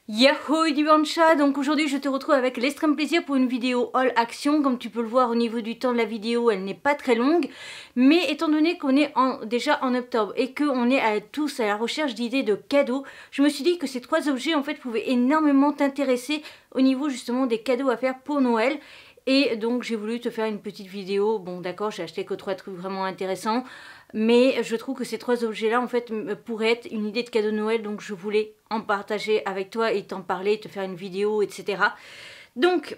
Yahoo du Bancha, donc aujourd'hui je te retrouve avec l'extrême plaisir pour une vidéo all action. Comme tu peux le voir au niveau du temps de la vidéo, elle n'est pas très longue, mais étant donné qu'on est déjà en octobre et qu'on est tous à la recherche d'idées de cadeaux, je me suis dit que ces trois objets en fait pouvaient énormément t'intéresser au niveau justement des cadeaux à faire pour Noël. Et donc j'ai voulu te faire une petite vidéo. Bon d'accord, j'ai acheté que trois trucs vraiment intéressants, mais je trouve que ces trois objets-là, en fait, pourraient être une idée de cadeau de Noël. Donc je voulais en partager avec toi et t'en parler, te faire une vidéo, etc. Donc,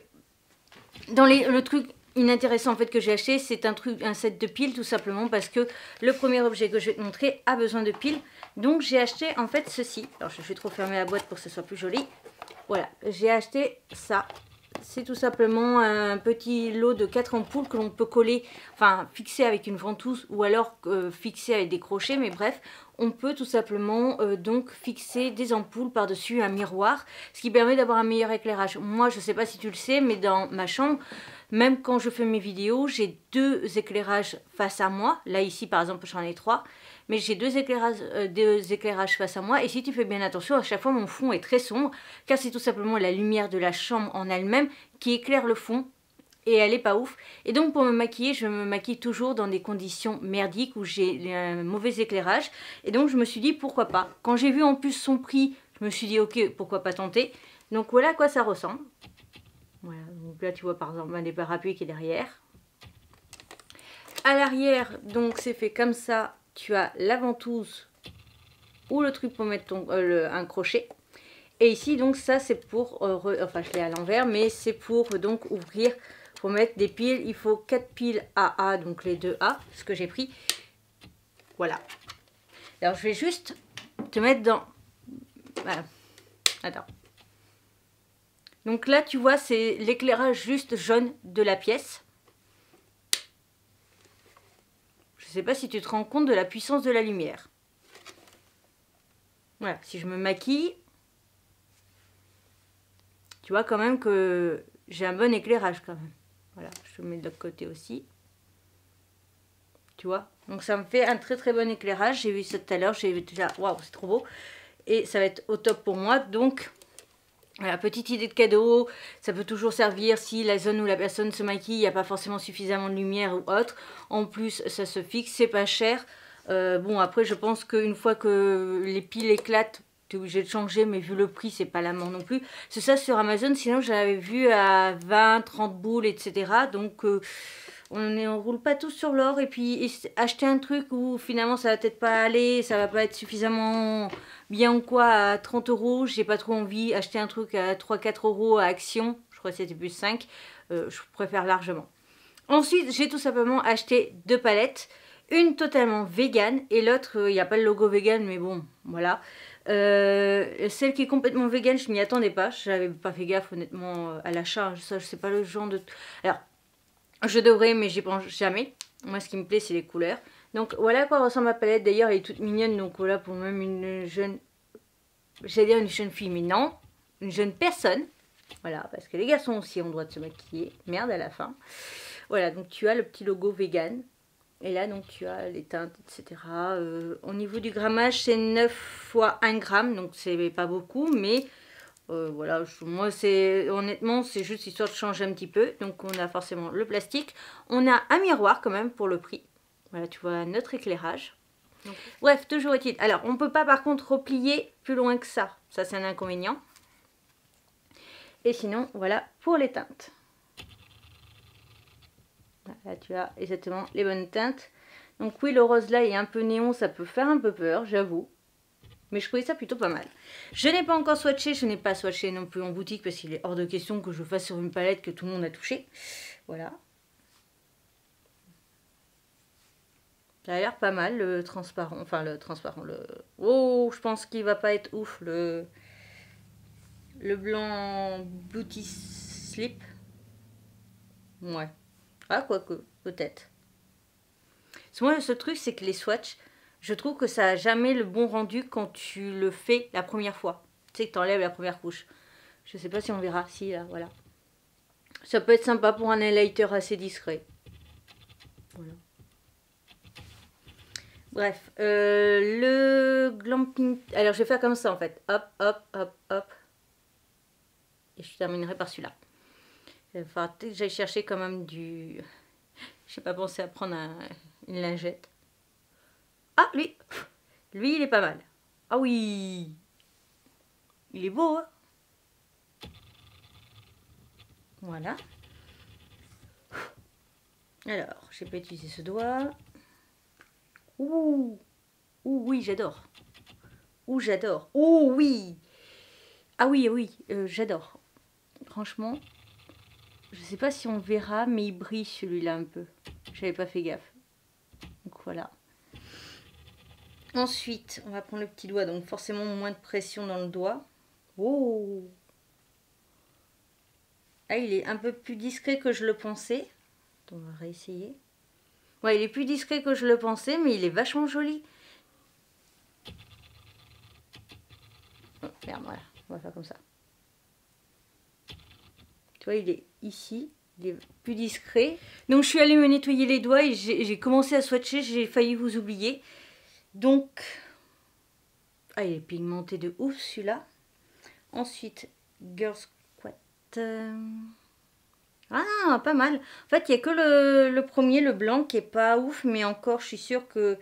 dans le truc inintéressant en fait que j'ai acheté, c'est un set de piles tout simplement parce que le premier objet que je vais te montrer a besoin de piles. Donc j'ai acheté en fait ceci. Alors je vais trop fermer la boîte pour que ce soit plus joli. Voilà, j'ai acheté ça. C'est tout simplement un petit lot de 4 ampoules que l'on peut coller, enfin fixer avec une ventouse ou alors fixer avec des crochets, mais bref, on peut tout simplement donc fixer des ampoules par-dessus un miroir, ce qui permet d'avoir un meilleur éclairage. Moi, je ne sais pas si tu le sais, mais dans ma chambre, même quand je fais mes vidéos, j'ai deux éclairages face à moi. Là, ici, par exemple, j'en ai trois. Mais j'ai deux éclairages face à moi. Et si tu fais bien attention, à chaque fois, mon fond est très sombre. Car c'est tout simplement la lumière de la chambre en elle-même qui éclaire le fond. Et elle est pas ouf. Et donc, pour me maquiller, je me maquille toujours dans des conditions merdiques où j'ai un mauvais éclairage. Et donc, je me suis dit, pourquoi pas. Quand j'ai vu en plus son prix, je me suis dit, ok, pourquoi pas tenter. Donc, voilà à quoi ça ressemble. Voilà, donc là tu vois par exemple un des parapluies qui est derrière. À l'arrière, donc c'est fait comme ça, tu as la ventouse ou le truc pour mettre un crochet. Et ici donc ça c'est pour, enfin je l'ai à l'envers, mais c'est pour donc ouvrir, pour mettre des piles. Il faut 4 piles AA, donc les deux A, ce que j'ai pris. Voilà. Alors je vais juste te mettre dans... Voilà. Attends. Donc là, tu vois, c'est l'éclairage juste jaune de la pièce. Je ne sais pas si tu te rends compte de la puissance de la lumière. Voilà, si je me maquille, tu vois quand même que j'ai un bon éclairage quand même. Voilà, je te mets de l'autre côté aussi. Tu vois, donc ça me fait un très très bon éclairage. J'ai vu ça tout à l'heure, j'ai vu déjà, waouh, c'est trop beau. Et ça va être au top pour moi, donc... Voilà, petite idée de cadeau, ça peut toujours servir si la zone où la personne se maquille, il n'y a pas forcément suffisamment de lumière ou autre. En plus, ça se fixe, c'est pas cher. Bon, après, je pense qu'une fois que les piles éclatent, tu es obligé de changer, mais vu le prix, c'est pas la mort non plus. C'est ça sur Amazon, sinon j'avais vu à 20, 30 boules, etc. Donc, on roule pas tous sur l'or. Et puis, acheter un truc où finalement ça va peut-être pas aller, ça va pas être suffisamment... bien ou quoi à 30 €, j'ai pas trop envie. Acheter un truc à 3-4 € à Action, je crois que c'était plus 5, je préfère largement. Ensuite, j'ai tout simplement acheté deux palettes, une totalement vegan et l'autre, il n'y a pas le logo vegan, mais bon, voilà. Celle qui est complètement vegan, je m'y attendais pas, j'avais pas fait gaffe honnêtement à l'achat, ça je sais pas le genre de... Alors, je devrais, mais j'y pense jamais. Moi, ce qui me plaît, c'est les couleurs. Donc, voilà à quoi ressemble ma palette. D'ailleurs, elle est toute mignonne. Donc, voilà, pour même une jeune... J'allais dire une jeune fille, mais non. Une jeune personne. Voilà, parce que les garçons aussi ont le droit de se maquiller. Merde, à la fin. Voilà, donc tu as le petit logo vegan. Et là, donc, tu as les teintes, etc. Au niveau du grammage, c'est 9 fois 1 gramme. Donc, c'est pas beaucoup, mais... voilà, moi c'est honnêtement c'est juste histoire de changer un petit peu. Donc on a forcément le plastique, on a un miroir quand même pour le prix. Voilà, tu vois notre éclairage. Donc, bref, toujours est-il. Alors on peut pas par contre replier plus loin que ça. Ça c'est un inconvénient. Et sinon voilà pour les teintes. Là tu as exactement les bonnes teintes. Donc oui, le rose là est un peu néon, ça peut faire un peu peur, j'avoue. Mais je trouvais ça plutôt pas mal. Je n'ai pas encore swatché, je n'ai pas swatché non plus en boutique parce qu'il est hors de question que je fasse sur une palette que tout le monde a touché. Voilà. Ça a l'air pas mal le transparent. Enfin le transparent. Oh, je pense qu'il va pas être ouf le blanc Beauty Slip. Ouais. Ah, quoique, peut-être. Moi, ce truc, c'est que les swatchs, je trouve que ça n'a jamais le bon rendu quand tu le fais la première fois. Tu sais que tu enlèves la première couche. Je sais pas si on verra. Si, là, voilà. Ça peut être sympa pour un highlighter assez discret. Voilà. Bref, le glamping... Alors, je vais faire comme ça, en fait. Hop, hop, hop, hop. Et je terminerai par celui-là. Il va falloir que j'aille chercher quand même du... Je n'ai pas pensé à prendre une lingette. Ah, lui, il est pas mal. Ah oui, il est beau, hein. Voilà. Alors, je vais pas utiliser ce doigt. Ouh, ouh oui, j'adore. Ouh, j'adore. Ouh oui. Ah oui, oui, j'adore. Franchement, je sais pas si on verra, mais il brille celui-là un peu. J'avais pas fait gaffe. Donc voilà. Ensuite, on va prendre le petit doigt, donc forcément moins de pression dans le doigt. Oh! Ah, il est un peu plus discret que je le pensais. On va réessayer. Ouais, il est plus discret que je le pensais, mais il est vachement joli. Oh, merde, voilà, on va faire comme ça. Tu vois, il est ici, il est plus discret. Donc je suis allée me nettoyer les doigts et j'ai commencé à swatcher, j'ai failli vous oublier. Donc, ah, il est pigmenté de ouf celui-là. Ensuite, Girl Squat. Ah, pas mal. En fait, il n'y a que le premier, le blanc, qui est pas ouf, mais encore, je suis sûre qu'il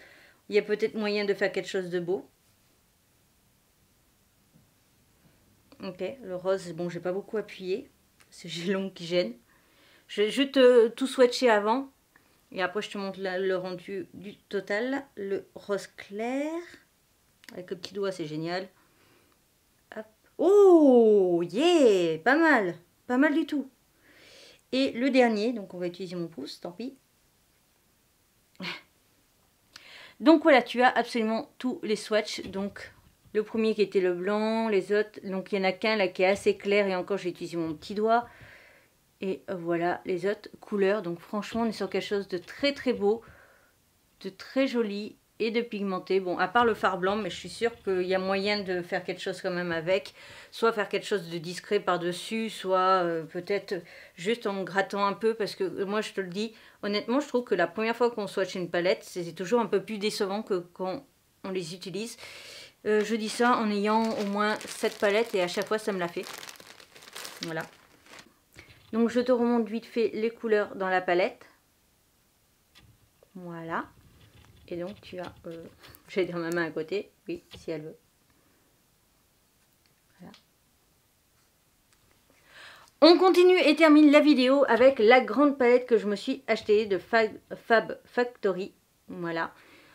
y a peut-être moyen de faire quelque chose de beau. Ok, le rose, bon, j'ai pas beaucoup appuyé, c'est j'ai l'ongle qui gêne. Je vais juste tout swatcher avant, et après je te montre le rendu du total. Le rose clair, avec le petit doigt, c'est génial. Hop. Oh, yeah, pas mal du tout. Et le dernier, donc on va utiliser mon pouce, tant pis. Donc voilà, tu as absolument tous les swatchs. Donc le premier qui était le blanc, les autres, donc il n'y en a qu'un là qui est assez clair et encore j'ai utilisé mon petit doigt. Et voilà les autres couleurs. Donc franchement on est sur quelque chose de très très beau, de très joli et de pigmenté. Bon, à part le fard blanc, mais je suis sûre qu'il y a moyen de faire quelque chose quand même avec. Soit faire quelque chose de discret par-dessus, soit peut-être juste en grattant un peu. Parce que moi, je te le dis, honnêtement, je trouve que la première fois qu'on swatch une palette, c'est toujours un peu plus décevant que quand on les utilise. Je dis ça en ayant au moins 7 palettes et à chaque fois, ça me l'a fait. Voilà. Donc, je te remonte vite fait les couleurs dans la palette. Voilà. Et donc tu as, j'allais dire ma main à côté, oui, si elle veut. Voilà. On continue et termine la vidéo avec la grande palette que je me suis achetée de Fab Factory. Voilà.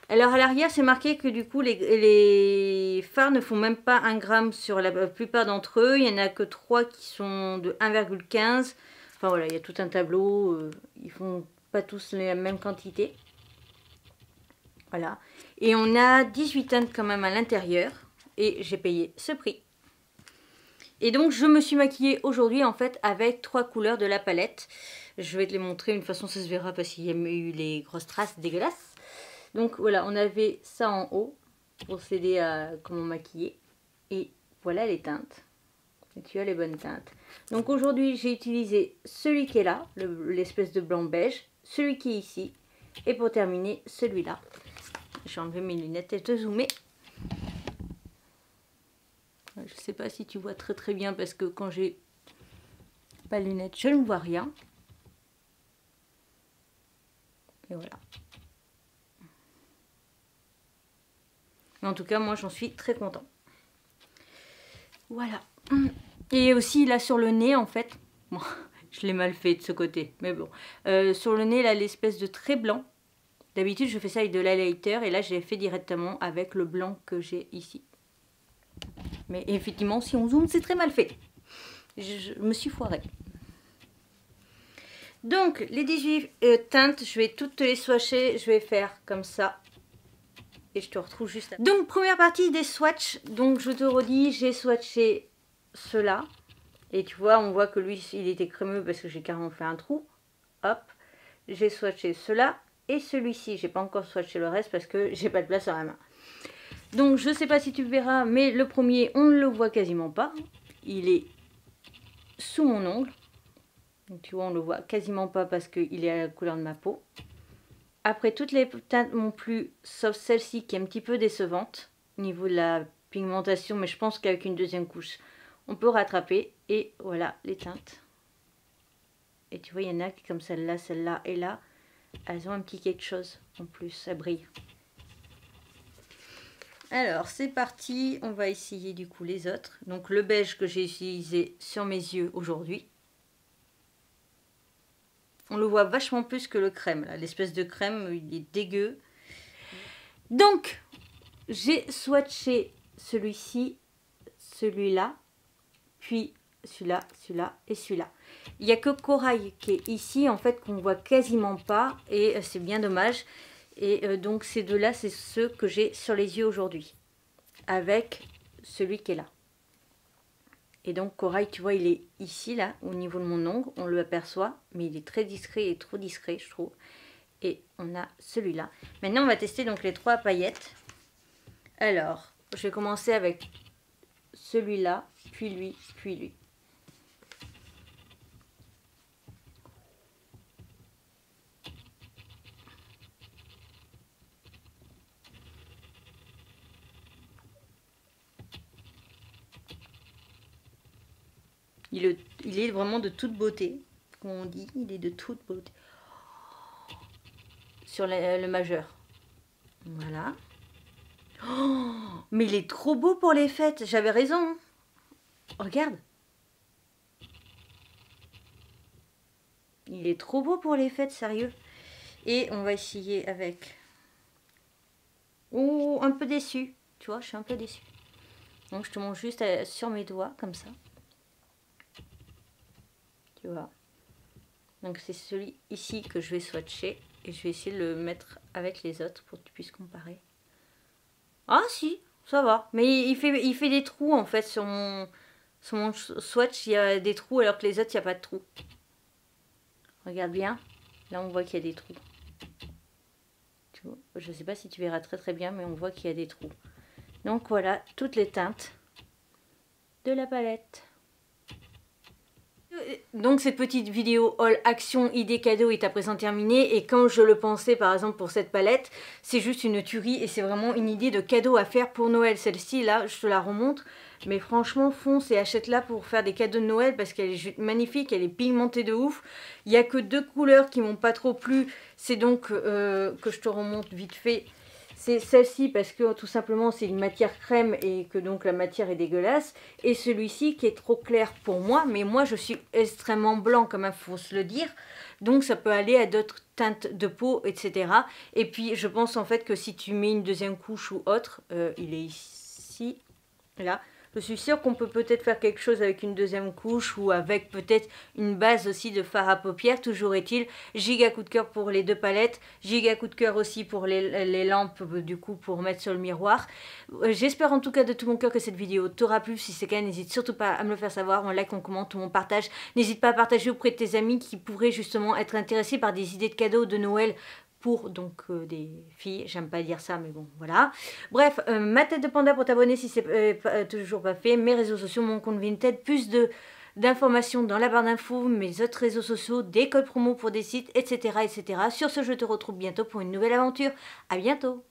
Alors à l'arrière c'est marqué que du coup les fards ne font même pas 1 gramme sur la plupart d'entre eux. Il n'y en a que 3 qui sont de 1,15. Enfin voilà, il y a tout un tableau. Ils font pas tous la même quantité. Voilà. Et on a 18 teintes quand même à l'intérieur. Et j'ai payé ce prix. Et donc je me suis maquillée aujourd'hui en fait avec 3 couleurs de la palette. Je vais te les montrer. Une façon ça se verra parce qu'il y a eu les grosses traces dégueulasses. Donc voilà, on avait ça en haut pour s'aider à comment maquiller. Et voilà les teintes. Et tu as les bonnes teintes. Donc aujourd'hui j'ai utilisé celui qui est là, l'espèce de blanc beige. Celui qui est ici. Et pour terminer celui-là. J'ai enlevé mes lunettes et te zoomer. Je sais pas si tu vois très très bien parce que quand j'ai pas de lunettes, je ne vois rien. Et voilà. Mais en tout cas, moi j'en suis très content. Voilà. Et aussi là sur le nez en fait, bon, je l'ai mal fait de ce côté, mais bon. Sur le nez là, l'espèce de trait blanc. D'habitude, je fais ça avec de l'highlighter et là, j'ai fait directement avec le blanc que j'ai ici. Mais effectivement, si on zoome, c'est très mal fait. Je me suis foirée. Donc, les 18 teintes, je vais toutes les swatcher. Je vais faire comme ça. Et je te retrouve juste après. Donc, première partie des swatchs. Donc, je te redis, j'ai swatché ceux-là. Et tu vois, on voit que lui, il était crémeux parce que j'ai carrément fait un trou. Hop. J'ai swatché ceux-là. Et celui-ci, j'ai pas encore swatché le reste parce que j'ai pas de place sur la main. Donc je sais pas si tu verras, mais le premier, on ne le voit quasiment pas. Il est sous mon ongle. Donc tu vois, on le voit quasiment pas parce qu'il est à la couleur de ma peau. Après, toutes les teintes m'ont plu, sauf celle-ci qui est un petit peu décevante au niveau de la pigmentation. Mais je pense qu'avec une deuxième couche, on peut rattraper. Et voilà les teintes. Et tu vois, il y en a qui comme celle-là et là, elles ont un petit quelque chose en plus, ça brille. Alors, c'est parti, on va essayer du coup les autres. Donc le beige que j'ai utilisé sur mes yeux aujourd'hui. On le voit vachement plus que le crème, là. L'espèce de crème, il est dégueu. Donc, j'ai swatché celui-ci, celui-là, puis celui-là, celui-là et celui-là. Il n'y a que Corail qui est ici, en fait, qu'on voit quasiment pas. Et c'est bien dommage. Et donc, ces deux-là, c'est ceux que j'ai sur les yeux aujourd'hui. Avec celui qui est là. Et donc Corail, tu vois, il est ici, là, au niveau de mon ongle. On le aperçoit, mais il est très discret et trop discret, je trouve. Et on a celui-là. Maintenant, on va tester donc les 3 paillettes. Alors, je vais commencer avec celui-là, puis lui, puis lui. Il est vraiment de toute beauté, comme on dit, il est de toute beauté. Sur le majeur. Voilà. Oh, mais il est trop beau pour les fêtes, j'avais raison. Regarde. Il est trop beau pour les fêtes, sérieux. Et on va essayer avec... Oh, un peu déçu. Tu vois, je suis un peu déçue. Donc, je te montre juste sur mes doigts, comme ça. Tu vois. Donc, c'est celui ici que je vais swatcher. Et je vais essayer de le mettre avec les autres pour que tu puisses comparer. Ah, si, ça va. Mais il fait des trous, en fait, sur mon swatch. Il y a des trous, alors que les autres, il n'y a pas de trous. Regarde bien. Là, on voit qu'il y a des trous. Tu vois, je ne sais pas si tu verras très très bien, mais on voit qu'il y a des trous. Donc voilà, toutes les teintes de la palette. Donc cette petite vidéo haul action idée cadeau est à présent terminée. Et comme je le pensais par exemple pour cette palette, c'est juste une tuerie et c'est vraiment une idée de cadeau à faire pour Noël. Celle-ci là, je te la remontre. Mais franchement, fonce et achète-la pour faire des cadeaux de Noël parce qu'elle est magnifique, elle est pigmentée de ouf. Il n'y a que 2 couleurs qui m'ont pas trop plu. C'est donc que je te remonte vite fait. C'est celle-ci parce que tout simplement c'est une matière crème et que donc la matière est dégueulasse. Et celui-ci qui est trop clair pour moi. Mais moi je suis extrêmement blanc comme il faut se le dire. Donc ça peut aller à d'autres teintes de peau, etc. Et puis je pense en fait que si tu mets une deuxième couche ou autre, il est ici, là. Je suis sûre qu'on peut peut-être faire quelque chose avec une deuxième couche ou avec peut-être une base aussi de fard à paupières. Toujours est-il, giga coup de cœur pour les 2 palettes. Giga coup de cœur aussi pour les lampes du coup pour mettre sur le miroir. J'espère en tout cas de tout mon cœur que cette vidéo t'aura plu. Si c'est le cas, n'hésite surtout pas à me le faire savoir. On like, on commente, on partage. N'hésite pas à partager auprès de tes amis qui pourraient justement être intéressés par des idées de cadeaux de Noël. Pour donc des filles, j'aime pas dire ça mais bon voilà. Bref, ma tête de panda pour t'abonner si c'est toujours pas fait, mes réseaux sociaux, mon compte Vinted, plus d'informations dans la barre d'infos, mes autres réseaux sociaux, des codes promo pour des sites, etc. etc. Sur ce, je te retrouve bientôt pour une nouvelle aventure. À bientôt.